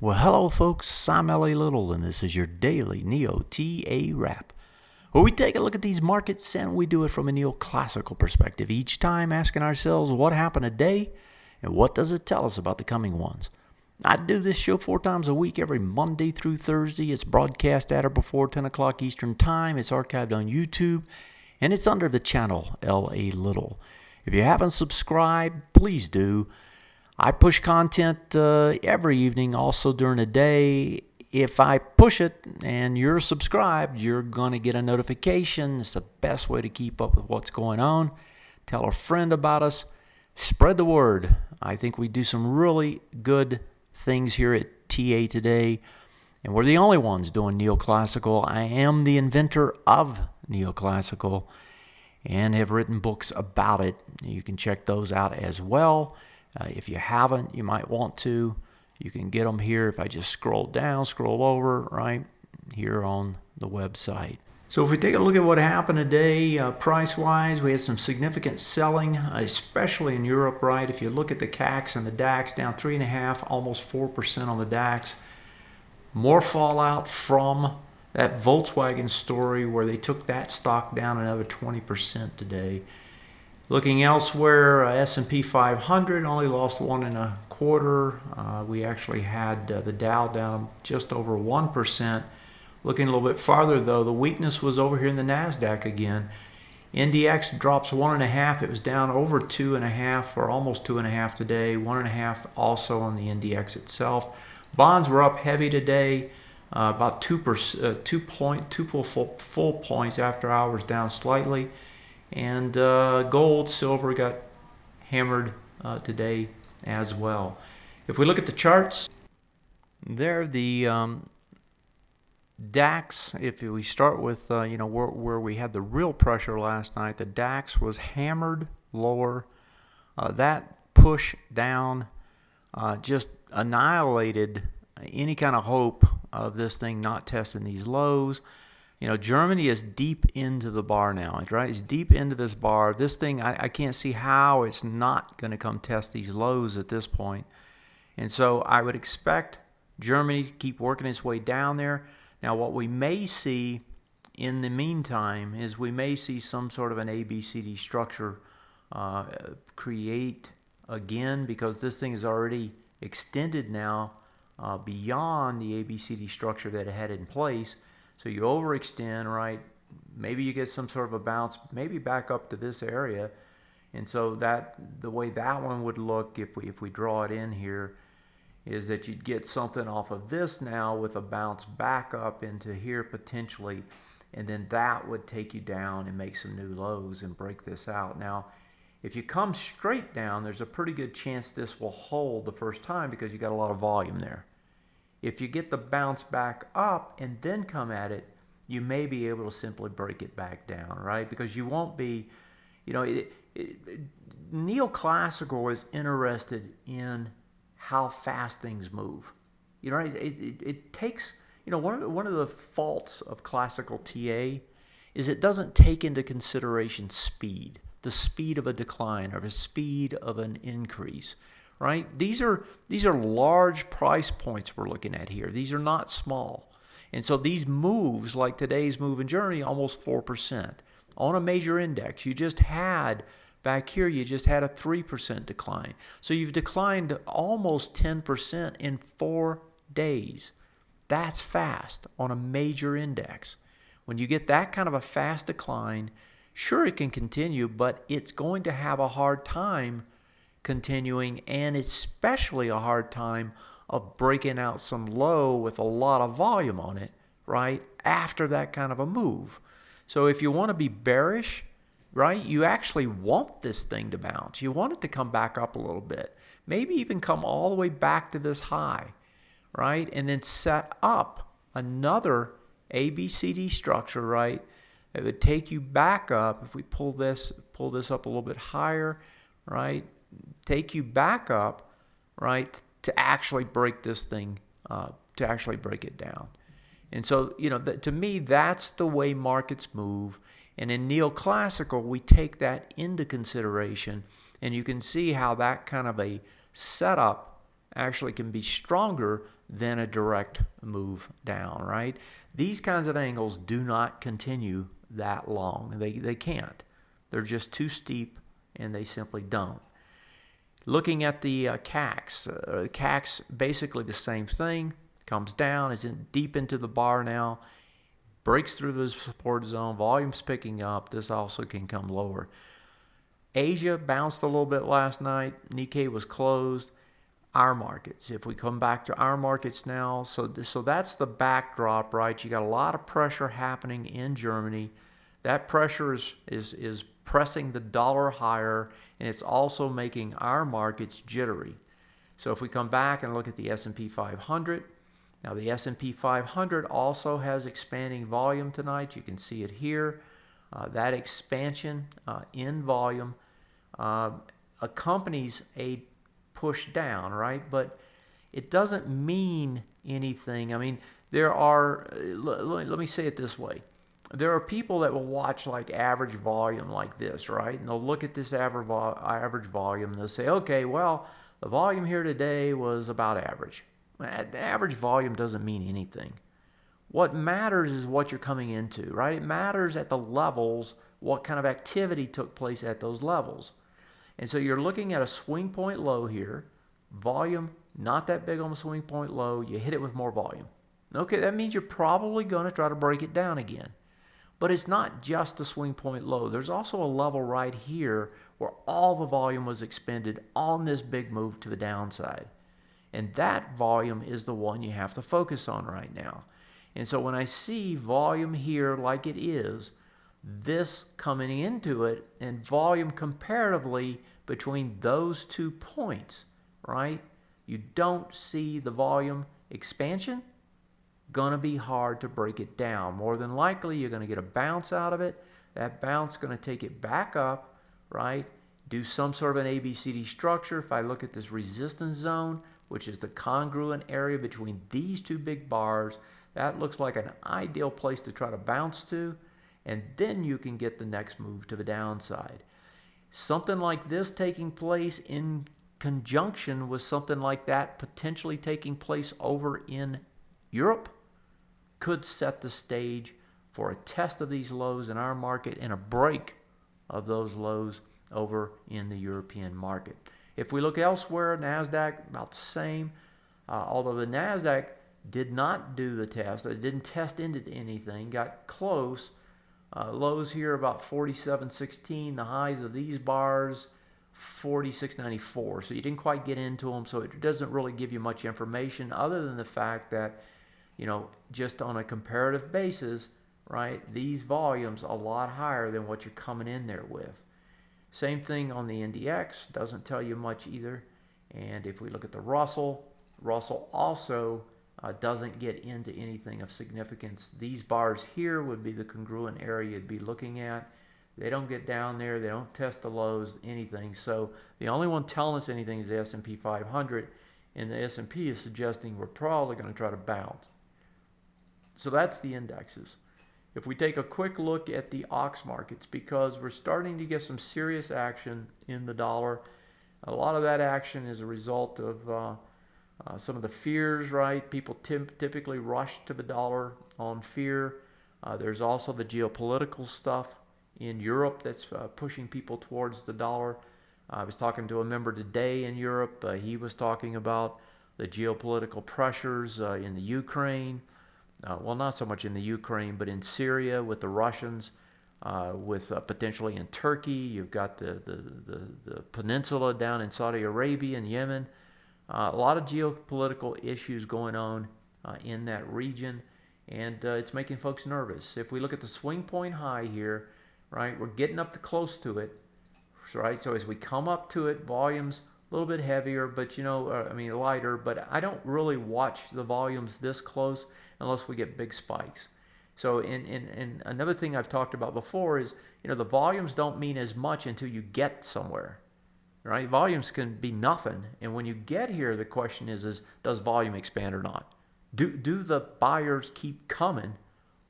Well, hello, folks. I'm L.A. Little, and this is your daily NeoTA wrap, where we take a look at these markets and we do it from a neoclassical perspective, each time asking ourselves what happened today and what does it tell us about the coming ones. I do this show 4 times a week, every Monday through Thursday. It's broadcast at or before 10 o'clock Eastern Time. It's archived on YouTube, and it's under the channel L.A. Little. If you haven't subscribed, please do. I push content every evening, also during the day. If I push it and you're subscribed, you're going to get a notification. It's the best way to keep up with what's going on. Tell a friend about us. Spread the word. I think we do some really good things here at TA today, and we're the only ones doing neoclassical. I am the inventor of neoclassical and have written books about it. You can check those out as well. If you haven't, you might want to. You can get them here if I just scroll down, scroll over, right here on the website. So if we take a look at what happened today, price-wise, we had some significant selling, especially in Europe, right? If you look at the CACs and the DAX, down 3.5%, almost 4% on the DAX. More fallout from that Volkswagen story where they took that stock down another 20% today. Looking elsewhere, S&P 500 only lost 1.25. We actually had the Dow down just over 1%. Looking a little bit farther, though, the weakness was over here in the NASDAQ again. NDX drops 1.5. It was down over 2.5 or almost 2.5 today. 1.5 also on the NDX itself. Bonds were up heavy today, about 2%, 2 full points after hours, down slightly. And gold, silver got hammered today as well. If we look at the charts, there the DAX, if we start with where we had the real pressure last night, the DAX was hammered lower. That push down just annihilated any kind of hope of this thing not testing these lows. You know, Germany is deep into the bar now, right? It's deep into this bar. This thing, I can't see how it's not going to come test these lows at this point. And so I would expect Germany to keep working its way down there. Now, what we may see in the meantime is we may see some sort of an ABCD structure create again, because this thing is already extended now beyond the ABCD structure that it had in place. So you overextend, right? Maybe you get some sort of a bounce, maybe back up to this area. And so that the way that one would look, if we draw it in here, is that you'd get something off of this now with a bounce back up into here potentially, and then that would take you down and make some new lows and break this out. Now, if you come straight down, there's a pretty good chance this will hold the first time because you got a lot of volume there. If you get the bounce back up and then come at it, you may be able to simply break it back down, right? Because you won't be, neoclassical is interested in how fast things move. It takes, one of the faults of classical TA is it doesn't take into consideration speed, the speed of a decline or the speed of an increase. Right? These are large price points we're looking at here. These are not small. And so these moves, like today's move in Germany, almost 4%. On a major index, you just had, back here, you just had a 3% decline. So you've declined almost 10% in 4 days. That's fast on a major index. When you get that kind of a fast decline, sure, it can continue, but it's going to have a hard time continuing, and especially a hard time of breaking out some low with a lot of volume on it, right, after that kind of a move. So if you want to be bearish, right, you actually want this thing to bounce. You want it to come back up a little bit, maybe even come all the way back to this high, right, and then set up another ABCD structure, right, that would take you back up. If we pull this up a little bit higher, right, take you back up, right, to actually break this thing, to actually break it down. And so, to me, that's the way markets move. And in neoclassical, we take that into consideration, and you can see how that kind of a setup actually can be stronger than a direct move down, right? These kinds of angles do not continue that long. They can't. They're just too steep, and they simply don't. Looking at the CACs, CACs basically the same thing. Comes down, is deep into the bar now, breaks through the support zone, volume's picking up. This also can come lower. Asia bounced a little bit last night. Nikkei was closed. Our markets, if we come back to our markets now, so that's the backdrop, right? You got a lot of pressure happening in Germany. That pressure is pressing the dollar higher, and it's also making our markets jittery. So if we come back and look at the S&P 500, now the S&P 500 also has expanding volume tonight. You can see it here. That expansion in volume accompanies a push down, right? But it doesn't mean anything. I mean, there are, let me say it this way. There are people that will watch like average volume like this, right? And they'll look at this average volume and they'll say, okay, well, the volume here today was about average. The average volume doesn't mean anything. What matters is what you're coming into, right? It matters at the levels, what kind of activity took place at those levels. And so you're looking at a swing point low here, volume not that big on the swing point low, you hit it with more volume. Okay, that means you're probably going to try to break it down again. But it's not just the swing point low. There's also a level right here where all the volume was expended on this big move to the downside. And that volume is the one you have to focus on right now. And so when I see volume here like it is, this coming into it, and volume comparatively between those 2 points, right? You don't see the volume expansion, gonna be hard to break it down. More than likely, you're gonna get a bounce out of it. That bounce gonna take it back up, right? Do some sort of an ABCD structure. If I look at this resistance zone, which is the congruent area between these two big bars, that looks like an ideal place to try to bounce to. And then you can get the next move to the downside. Something like this taking place in conjunction with something like that potentially taking place over in Europe could set the stage for a test of these lows in our market and a break of those lows over in the European market. If we look elsewhere, NASDAQ about the same, although the NASDAQ did not do the test, it didn't test into anything, got close. Lows here about 47.16, the highs of these bars 46.94. So you didn't quite get into them, so it doesn't really give you much information other than the fact that, you know, just on a comparative basis, right, these volumes a lot higher than what you're coming in there with. Same thing on the NDX, doesn't tell you much either. And if we look at the Russell also doesn't get into anything of significance. These bars here would be the congruent area you'd be looking at. They don't get down there. They don't test the lows, anything. So the only one telling us anything is the S&P 500, and the S&P is suggesting we're probably going to try to bounce. So that's the indexes. If we take a quick look at the OX markets, because we're starting to get some serious action in the dollar, a lot of that action is a result of some of the fears, right? People typically rush to the dollar on fear. There's also the geopolitical stuff in Europe that's pushing people towards the dollar. I was talking to a member today in Europe. He was talking about the geopolitical pressures in the Ukraine. Well, not so much in the Ukraine, but in Syria with the Russians, with potentially in Turkey. You've got the peninsula down in Saudi Arabia and Yemen. A lot of geopolitical issues going on in that region, and it's making folks nervous. If we look at the swing point high here, right, we're getting up to close to it, right? So as we come up to it, volume's a little bit heavier, but lighter, but I don't really watch the volumes this close unless we get big spikes. So and another thing I've talked about before is, the volumes don't mean as much until you get somewhere. Right? Volumes can be nothing, and when you get here, the question is does volume expand or not? Do the buyers keep coming,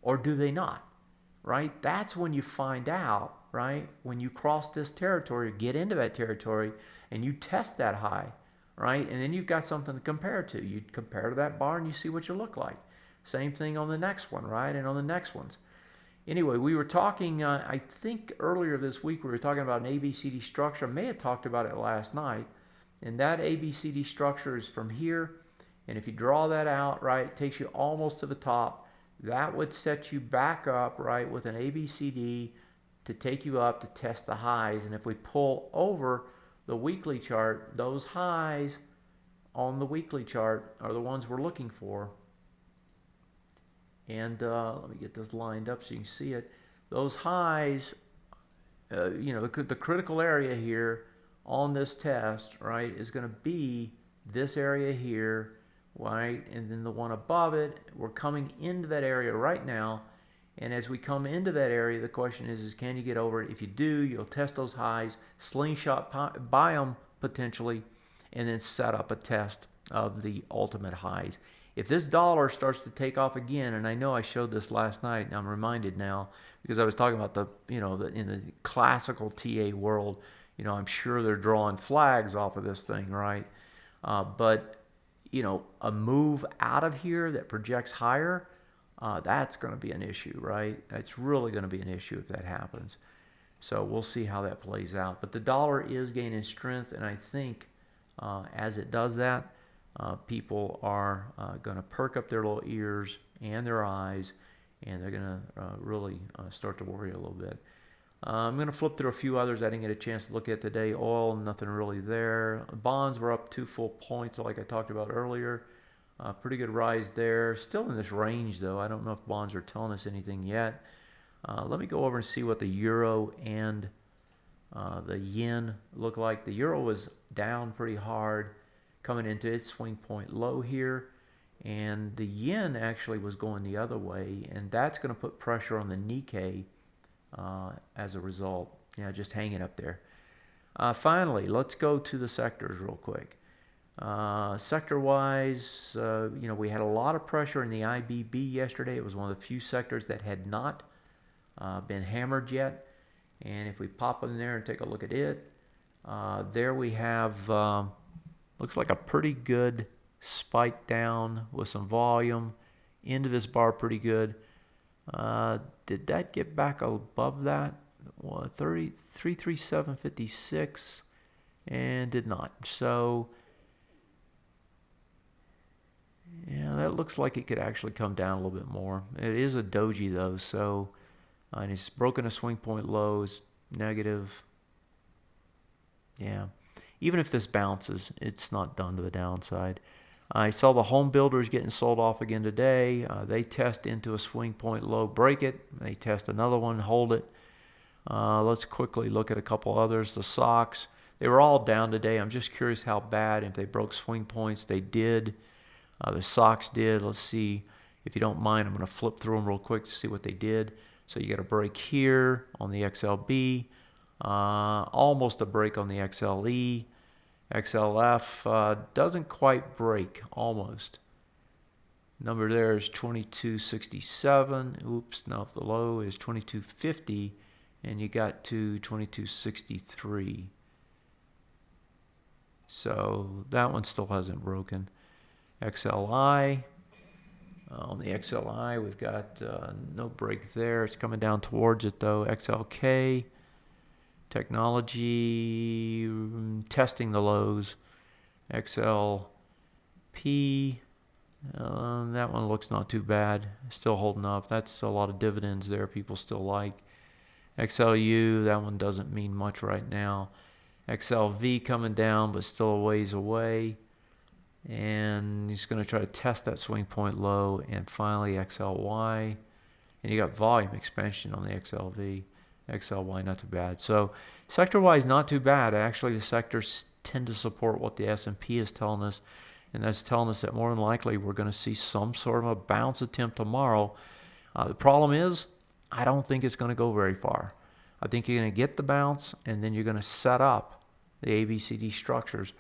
or do they not? Right? That's when you find out, right? When you cross this territory, get into that territory, and you test that high, right? And then you've got something to compare to. You compare to that bar and you see what you look like. Same thing on the next one, right? And on the next ones. Anyway, we were talking, I think earlier this week, we were talking about an ABCD structure. I may have talked about it last night. And that ABCD structure is from here. And if you draw that out, right, it takes you almost to the top. That would set you back up, right, with an ABCD to take you up to test the highs. And if we pull over the weekly chart, those highs on the weekly chart are the ones we're looking for. And let me get this lined up so you can see it. Those highs, you know, the critical area here on this test, right, is going to be this area here, right? And then the one above it, we're coming into that area right now. And as we come into that area, the question is can you get over it? If you do, you'll test those highs, slingshot buy them potentially, and then set up a test of the ultimate highs. If this dollar starts to take off again, and I know I showed this last night, and I'm reminded now because I was talking about the, you know, in the classical TA world, you know, I'm sure they're drawing flags off of this thing, right? But, you know, a move out of here that projects higher, that's going to be an issue, right? It's really going to be an issue if that happens. So we'll see how that plays out. But the dollar is gaining strength, and I think as it does that, people are going to perk up their little ears and their eyes, and they're going to really start to worry a little bit. I'm going to flip through a few others I didn't get a chance to look at today. Oil, nothing really there. Bonds were up 2 full points like I talked about earlier. Pretty good rise there. Still in this range, though. I don't know if bonds are telling us anything yet. Let me go over and see what the euro and the yen look like. The euro was down pretty hard coming into its swing point low here, and the yen actually was going the other way, and that's going to put pressure on the Nikkei as a result. Yeah, just hanging up there. Finally, let's go to the sectors real quick. Sector-wise, you know, we had a lot of pressure in the IBB yesterday. It was one of the few sectors that had not been hammered yet. And if we pop in there and take a look at it, there we have, looks like a pretty good spike down with some volume into this bar pretty good. Did that get back above that? Well, 337.56 and did not. So yeah, that looks like it could actually come down a little bit more. It is a doji though, so and it's broken a swing point low, is negative. Yeah, even if this bounces, it's not done to the downside. I saw the home builders getting sold off again today. They test into a swing point low, break it. They test another one, hold it. Let's quickly look at a couple others. The stocks, they were all down today. I'm just curious how bad. If they broke swing points, they did. The stocks did. Let's see. If you don't mind, I'm going to flip through them real quick to see what they did. So you got a break here on the XLB. Almost a break on the XLE. XLF doesn't quite break, almost. Number there is 2267. Oops, no, the low is 2250, and you got to 2263. So that one still hasn't broken. XLI. On the XLI, we've got no break there. It's coming down towards it, though. XLK. Technology, testing the lows. XLP, that one looks not too bad. Still holding up. That's a lot of dividends there people still like. XLU, that one doesn't mean much right now. XLV coming down, but still a ways away. And he's going to try to test that swing point low. And finally, XLY. And you got volume expansion on the XLV. XLY, not too bad. So sector-wise, not too bad. Actually, the sectors tend to support what the S&P is telling us, and that's telling us that more than likely we're going to see some sort of a bounce attempt tomorrow. The problem is, I don't think it's going to go very far. I think you're going to get the bounce, and then you're going to set up the ABCD structures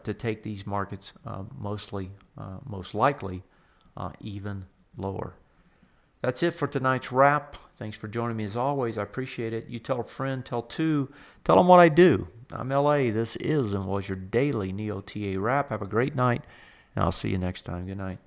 to take these markets most likely even lower. That's it for tonight's wrap. Thanks for joining me as always. I appreciate it. You tell a friend, tell two, tell them what I do. I'm LA. This is and was your daily NeoTA wrap. Have a great night, and I'll see you next time. Good night.